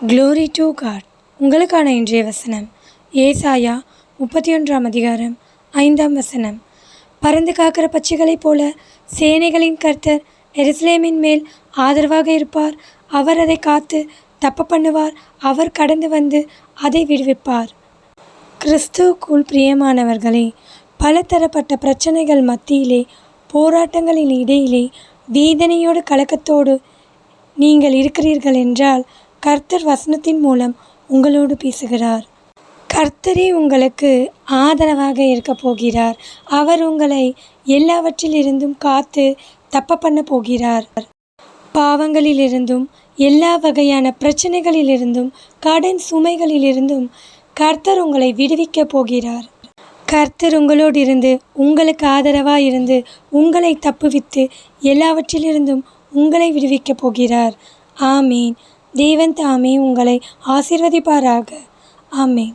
Glory to God. உங்களுக்கான இன்றைய வசனம் ஏசாயா 31 அதிகாரம் 5 வசனம். பறந்து காக்கிற பட்சிகளைப் போல சேனைகளின் கர்த்தர் எருசலேமின் மேல் ஆதரவாக இருப்பார். அவர் அதை காத்து தப்ப பண்ணுவார். அவர் கடந்து வந்து அதை விடுவிப்பார். கிறிஸ்துவுக்குள் பிரியமானவர்களே, பலதரப்பட்ட பிரச்சனைகள் மத்தியிலே, போராட்டங்களின் இடையிலே, வேதனையோடு கலக்கத்தோடு நீங்கள் இருக்கிறீர்கள் என்றால் கர்த்தர் வசனத்தின் மூலம் உங்களோடு பேசுகிறார். கர்த்தரே உங்களுக்கு ஆதரவாக இருக்க போகிறார். அவர் உங்களை எல்லாவற்றிலிருந்தும் காத்து தப்ப பண்ண போகிறார். பாவங்களிலிருந்தும் எல்லா வகையான பிரச்சனைகளிலிருந்தும் கடன் சுமைகளிலிருந்தும் கர்த்தர் உங்களை விடுவிக்க போகிறார். கர்த்தர் உங்களோடு இருந்து உங்களுக்கு ஆதரவாக இருந்து உங்களை தப்புவித்து எல்லாவற்றிலிருந்தும் உங்களை விடுவிக்க போகிறார். ஆமீன். தேவன் தாமே உங்களை ஆசீர்வதிப்பாராக. ஆமீன்.